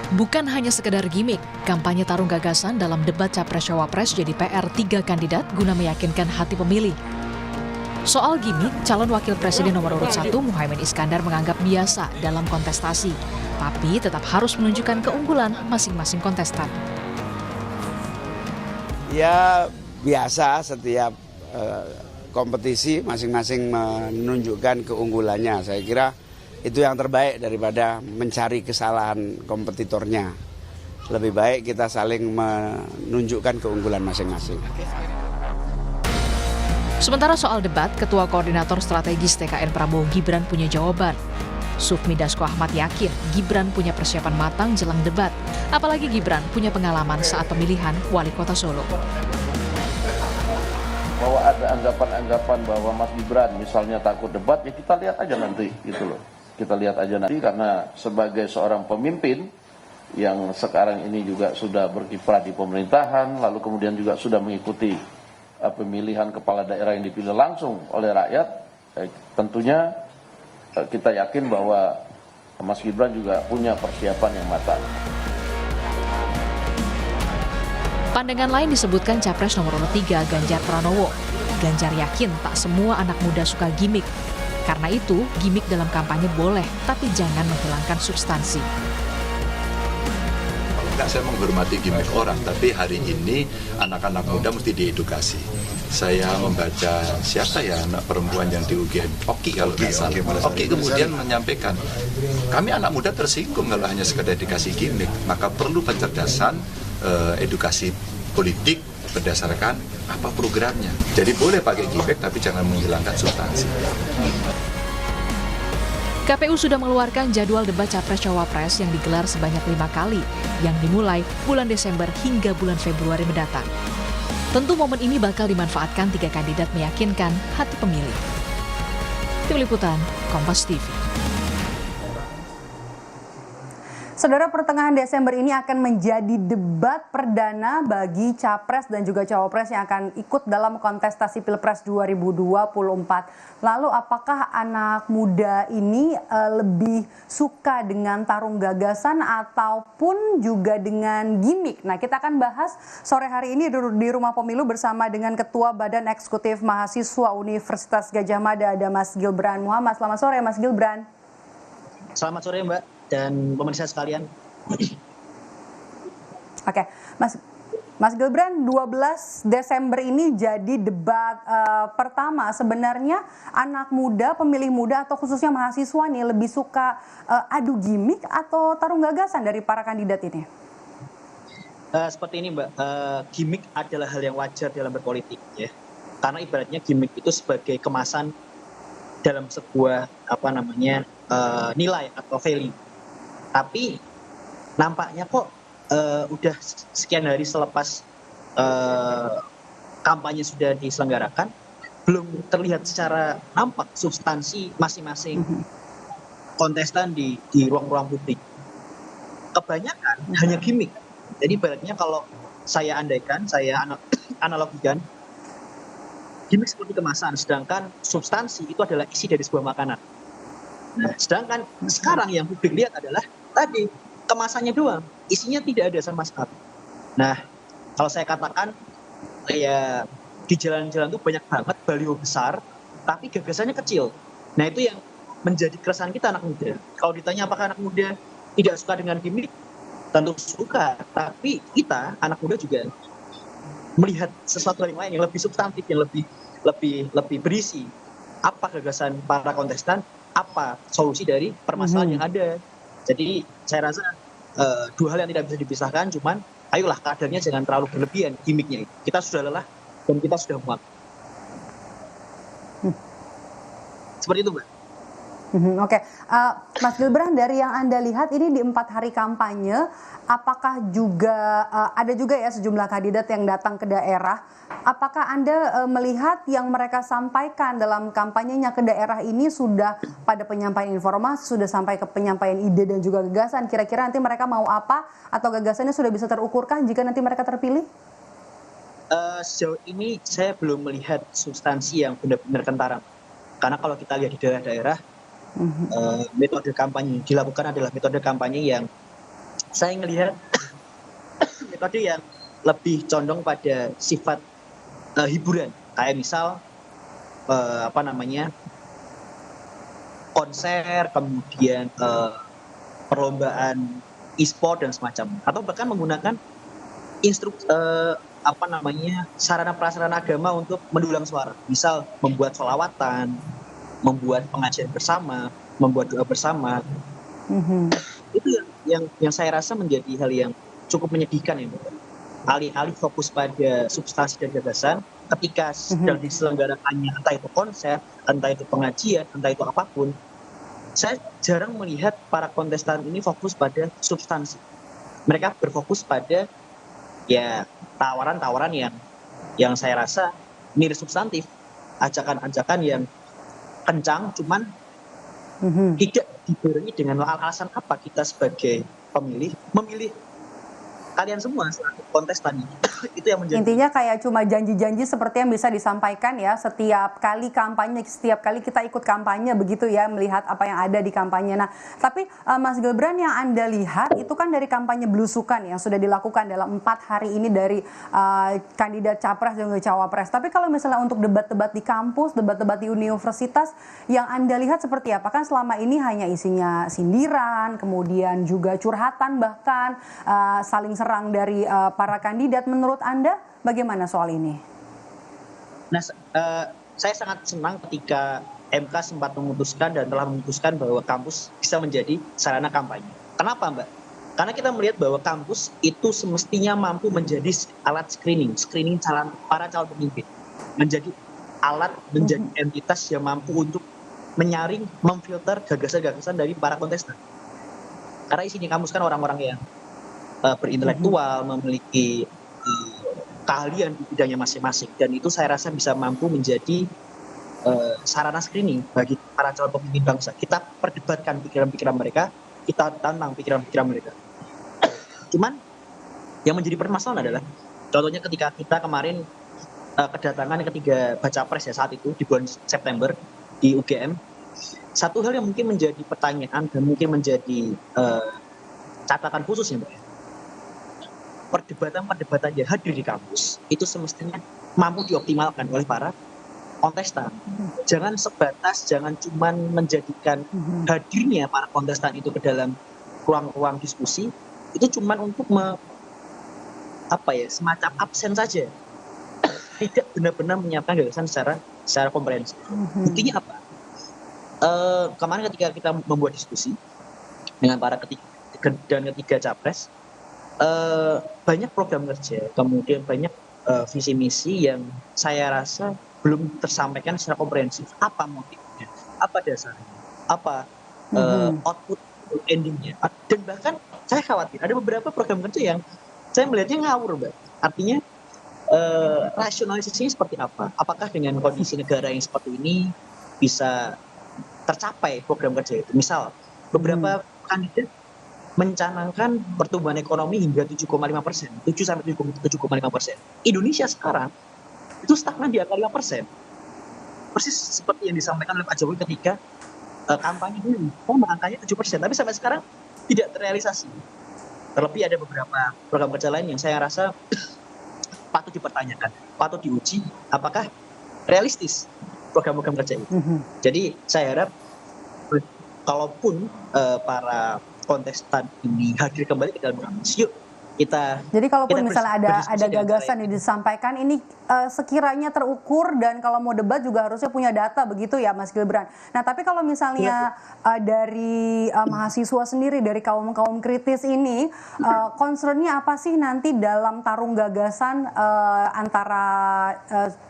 Bukan hanya sekedar gimmick, kampanye tarung gagasan dalam debat Capres-Cawapres jadi PR 3 kandidat guna meyakinkan hati pemilih. Soal gimmick, calon wakil presiden nomor urut 1 Muhaimin Iskandar menganggap biasa dalam kontestasi, tapi tetap harus menunjukkan keunggulan masing-masing kontestan. Ya biasa setiap kompetisi masing-masing menunjukkan keunggulannya. Saya kira itu yang terbaik daripada mencari kesalahan kompetitornya. Lebih baik kita saling menunjukkan keunggulan masing-masing. Sementara soal debat, Ketua Koordinator Strategis TKN Prabowo Gibran punya jawaban. Sufmi Dasko Ahmad yakin Gibran punya persiapan matang jelang debat. Apalagi Gibran punya pengalaman saat pemilihan wali kota Solo. Bahwa ada anggapan-anggapan bahwa Mas Gibran misalnya takut debat, ya kita lihat aja nanti gitu loh. Kita lihat aja nanti, karena sebagai seorang pemimpin yang sekarang ini juga sudah berkiprah di pemerintahan, lalu kemudian juga sudah mengikuti pemilihan kepala daerah yang dipilih langsung oleh rakyat, tentunya kita yakin bahwa Mas Gibran juga punya persiapan yang matang. Pandangan lain disebutkan Capres nomor urut 3 Ganjar Pranowo. Ganjar yakin tak semua anak muda suka gimmick. Karena itu, gimmick dalam kampanye boleh, tapi jangan menghilangkan substansi. Enggak, saya menghormati gimmick orang, tapi hari ini anak-anak muda mesti diedukasi. Saya membaca siapa ya anak perempuan yang di UGM, Oki kalau nggak salah. Oki kemudian menyampaikan, kami anak muda tersinggung kalau hanya sekedar dikasih gimmick, maka perlu kecerdasan edukasi politik berdasarkan apa programnya. Jadi boleh pakai gimmick tapi jangan menghilangkan substansi. KPU sudah mengeluarkan jadwal debat Capres-Cawapres yang digelar sebanyak 5 kali, yang dimulai bulan Desember hingga bulan Februari mendatang. Tentu momen ini bakal dimanfaatkan 3 kandidat meyakinkan hati pemilih. Tim Liputan, Kompas TV. Saudara, pertengahan Desember ini akan menjadi debat perdana bagi Capres dan juga Cawapres yang akan ikut dalam kontestasi Pilpres 2024. Lalu apakah anak muda ini lebih suka dengan tarung gagasan ataupun juga dengan gimmick? Nah, kita akan bahas sore hari ini di Rumah Pemilu bersama dengan Ketua Badan Eksekutif Mahasiswa Universitas Gadjah Mada, ada Mas Gibran Muhammad. Selamat sore, Mas Gibran. Selamat sore, Mbak dan pemirsa sekalian. Oke, Mas Gibran, 12 Desember ini jadi debat pertama. Sebenarnya anak muda, pemilih muda atau khususnya mahasiswa nih lebih suka adu gimmick atau tarung gagasan dari para kandidat ini? Seperti ini, Mbak, gimmick adalah hal yang wajar dalam berpolitik, ya. Karena ibaratnya gimmick itu sebagai kemasan dalam sebuah nilai atau value. Tapi nampaknya kok udah sekian hari selepas kampanye sudah diselenggarakan, belum terlihat secara nampak substansi masing-masing kontestan di ruang-ruang publik. Kebanyakan hanya gimmick. Jadi ibaratnya kalau saya andaikan, saya analogikan, gimmick seperti kemasan, sedangkan substansi itu adalah isi dari sebuah makanan. Nah, sedangkan sekarang yang publik lihat adalah tadi kemasannya doang, isinya tidak ada sama sekali. Nah, kalau saya katakan ya di jalan-jalan itu banyak banget baliho besar, tapi gagasannya kecil. Nah, itu yang menjadi keresahan kita anak muda. Kalau ditanya apakah anak muda tidak suka dengan gimmick, tentu suka. Tapi kita anak muda juga melihat sesuatu yang lain yang lebih substantif, yang lebih berisi. Apa gagasan para kontestan? Apa solusi dari permasalahan yang ada? Jadi saya rasa dua hal yang tidak bisa dipisahkan, cuman ayolah kadarnya jangan terlalu berlebihan gimmicknya itu. Kita sudah lelah dan kita sudah muak. Seperti itu, Mbak. Oke. Mas Gibran, dari yang Anda lihat ini di 4 hari kampanye, apakah juga ada juga ya sejumlah kandidat yang datang ke daerah? Apakah Anda melihat yang mereka sampaikan dalam kampanyenya ke daerah ini sudah pada penyampaian informasi, sudah sampai ke penyampaian ide dan juga gagasan? Kira-kira nanti mereka mau apa atau gagasannya sudah bisa terukurkah jika nanti mereka terpilih? Sejauh ini saya belum melihat substansi yang benar-benar kentara. Karena kalau kita lihat di daerah-daerah, metode kampanye yang dilakukan adalah metode kampanye yang saya ngelihat metode yang lebih condong pada sifat hiburan, kayak misal konser, kemudian perlombaan e-sport dan semacam, atau bahkan menggunakan sarana prasarana agama untuk mendulang suara, misal membuat sholawatan, membuat pengajian bersama, membuat doa bersama. Itu yang saya rasa menjadi hal yang cukup menyedihkan ya, Mbak. Alih-alih fokus pada substansi dan gagasan, ketika sedang diselenggarakannya entah itu konser, entah itu pengajian, entah itu apapun, saya jarang melihat para kontestan ini fokus pada substansi. Mereka berfokus pada ya tawaran-tawaran yang saya rasa mirip substantif, ajakan-ajakan yang kencang, cuman tidak dibarengi dengan alasan apa kita sebagai pemilih memilih kalian semua selaku kontestan. Itu yang menjadi Intinya kayak cuma janji-janji seperti yang bisa disampaikan ya setiap kali kampanye, setiap kali kita ikut kampanye begitu ya, melihat apa yang ada di kampanye. Nah, tapi Mas Gibran, yang Anda lihat itu kan dari kampanye belusukan yang sudah dilakukan dalam 4 hari ini dari kandidat capres dan cawapres. Tapi kalau misalnya untuk debat-debat di kampus, debat-debat di universitas, yang Anda lihat seperti apa? Kan selama ini hanya isinya sindiran, kemudian juga curhatan, bahkan saling serang dari para kandidat. Menurut Anda bagaimana soal ini? Nah, saya sangat senang ketika MK sempat memutuskan dan telah memutuskan bahwa kampus bisa menjadi sarana kampanye. Kenapa, Mbak? Karena kita melihat bahwa kampus itu semestinya mampu menjadi alat screening para calon pemimpin, menjadi alat, menjadi entitas yang mampu untuk menyaring, memfilter gagasan-gagasan dari para kontestan. Karena isinya kampus kan orang-orang yang berintelektual, memiliki keahlian di bidangnya masing-masing, dan itu saya rasa bisa mampu menjadi sarana screening bagi para calon pemimpin bangsa. Kita perdebatkan pikiran-pikiran mereka, kita tantang pikiran-pikiran mereka. Cuman yang menjadi permasalahan adalah, contohnya ketika kita kemarin kedatangan ketiga baca pres ya saat itu di bulan September di UGM, satu hal yang mungkin menjadi pertanyaan dan mungkin menjadi catatan khusus ya, Mbak, perdebatan yang hadir di kampus itu semestinya mampu dioptimalkan oleh para kontestan. Jangan sebatas, jangan cuma menjadikan hadirnya para kontestan itu ke dalam ruang-ruang diskusi itu cuma untuk semacam absen saja, tidak benar-benar menyiapkan gagasan secara komprehensif. Buktinya apa? Kemarin ketika kita membuat diskusi dengan para ketiga capres, banyak program kerja, kemudian banyak visi misi yang saya rasa belum tersampaikan secara komprehensif. Apa motifnya, apa dasarnya, apa output endingnya, dan bahkan saya khawatir ada beberapa program kerja yang saya melihatnya ngawur, Mbak. Artinya rasionalisasinya seperti apa? Apakah dengan kondisi negara yang seperti ini bisa tercapai program kerja itu? Misal beberapa kandidat mencanangkan pertumbuhan ekonomi hingga 7,5%, 7-7,5%. Indonesia sekarang itu stagnan di angka 5%. Persis seperti yang disampaikan oleh Pak Jokowi ketika kampanye dulu, angkanya 7%, tapi sampai sekarang tidak terrealisasi. Terlebih ada beberapa program kerja lain yang saya rasa patut dipertanyakan, patut diuji apakah realistis program-program kerja itu. Jadi saya harap kalaupun para kontestan ini hadir kembali ke dalam kampus, yuk kita. Jadi kalaupun misalnya ada gagasan yang ini disampaikan ini sekiranya terukur, dan kalau mau debat juga harusnya punya data begitu ya, Mas Gibran. Nah, tapi kalau misalnya dari mahasiswa sendiri, dari kaum kritis ini, concernnya apa sih nanti dalam tarung gagasan antara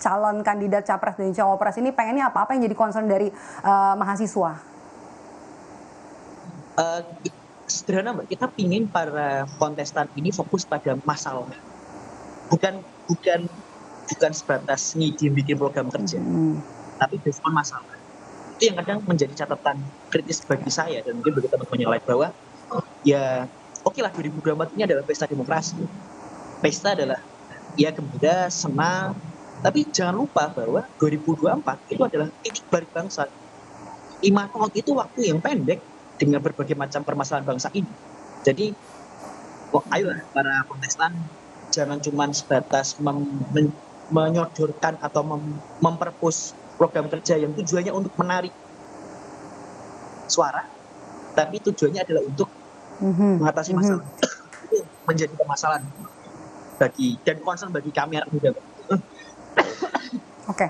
calon kandidat capres dan cawapres ini? Pengennya apa yang jadi concern dari mahasiswa? Sederhana, Mbak, kita pingin para kontestan ini fokus pada masalah, bukan sebatas bikin program kerja, tapi respon masalah. Itu yang kadang menjadi catatan kritis bagi saya dan mungkin bagi teman-teman yang lain, bahwa ya oke lah 2024 ini adalah pesta demokrasi, pesta adalah ya gembira, senang, tapi jangan lupa bahwa 2024 itu adalah titik balik bangsa. 5 tahun itu waktu yang pendek dengan berbagai macam permasalahan bangsa ini. Jadi kok ayolah para kontestan jangan cuma sebatas menyodorkan atau memperpus program kerja yang tujuannya untuk menarik suara, tapi tujuannya adalah untuk mengatasi masalah. Itu menjadi permasalahan bagi dan concern bagi kami anak muda. Oke.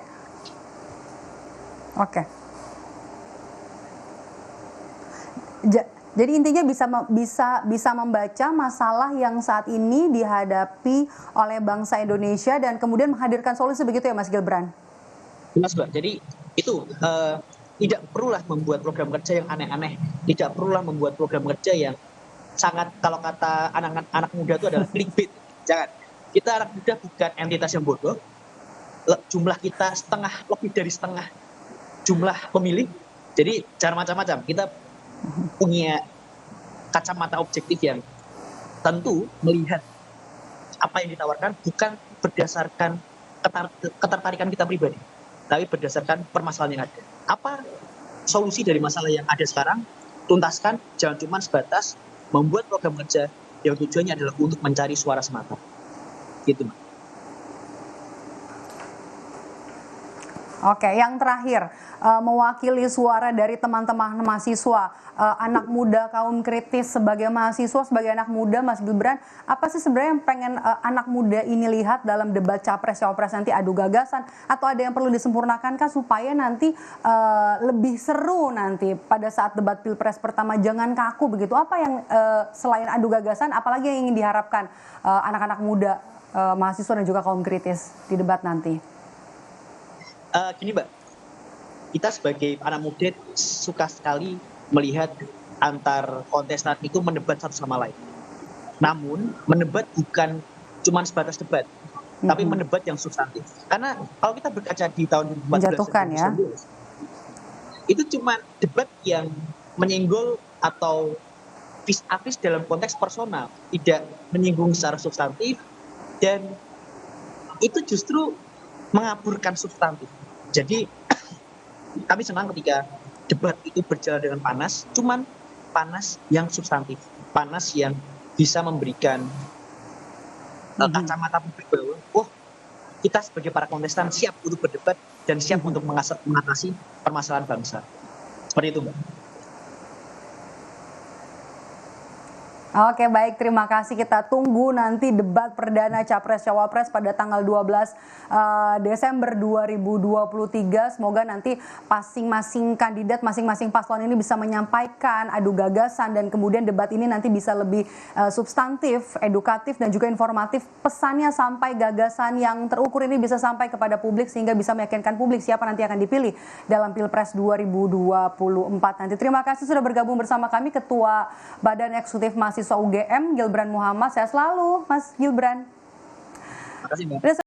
Oke. Jadi intinya bisa membaca masalah yang saat ini dihadapi oleh bangsa Indonesia dan kemudian menghadirkan solusi, begitu ya Mas Gilbran? Mas Mbak, jadi itu tidak perlulah membuat program kerja yang aneh-aneh, tidak perlulah membuat program kerja yang sangat, kalau kata anak muda itu adalah clickbait. Jangan. Kita anak muda bukan entitas yang bodoh. Jumlah kita lebih dari setengah jumlah pemilih. Jadi jangan macam-macam. Kita punya kacamata objektif yang tentu melihat apa yang ditawarkan bukan berdasarkan ketertarikan kita pribadi, tapi berdasarkan permasalahan yang ada. Apa solusi dari masalah yang ada sekarang? Tuntaskan, jangan cuma sebatas membuat program kerja yang tujuannya adalah untuk mencari suara semata. Gitu, Mbak. Oke, yang terakhir, mewakili suara dari teman-teman mahasiswa, anak muda kaum kritis sebagai mahasiswa, sebagai anak muda, Mas Gibran, apa sih sebenarnya yang pengen anak muda ini lihat dalam debat capres-cawapres nanti, adu gagasan, atau ada yang perlu disempurnakan kan supaya nanti lebih seru nanti pada saat debat pilpres pertama, jangan kaku begitu. Apa yang selain adu gagasan, apalagi yang ingin diharapkan anak-anak muda, mahasiswa dan juga kaum kritis di debat nanti? Gini Mbak, kita sebagai anak muda suka sekali melihat antar kontestan itu mendebat satu sama lain. Namun mendebat bukan cuma sebatas debat, tapi mendebat yang substantif. Karena kalau kita berkaca di tahun 2014 menjatuhkan ya, itu cuma debat yang menyenggol atau vis-a-vis dalam konteks personal, tidak menyinggung secara substantif, dan itu justru mengaburkan substantif. Jadi kami senang ketika debat itu berjalan dengan panas, cuman panas yang substantif, panas yang bisa memberikan kacamata publik bahwa kita sebagai para kontestan siap untuk berdebat dan siap untuk mengatasi permasalahan bangsa. Seperti itu, Mbak. Oke, baik, terima kasih. Kita tunggu nanti debat perdana Capres-Cawapres pada tanggal 12 Desember 2023. Semoga nanti masing-masing kandidat, masing-masing paslon ini bisa menyampaikan adu gagasan dan kemudian debat ini nanti bisa lebih substantif, edukatif dan juga informatif. Pesannya sampai gagasan yang terukur ini bisa sampai kepada publik sehingga bisa meyakinkan publik siapa nanti akan dipilih dalam Pilpres 2024 nanti. Terima kasih sudah bergabung bersama kami Ketua Badan Eksekutif Mahasiswa UGM Gilbran Muhammad. Sehat selalu Mas Gilbran. Terima kasih, Mbak.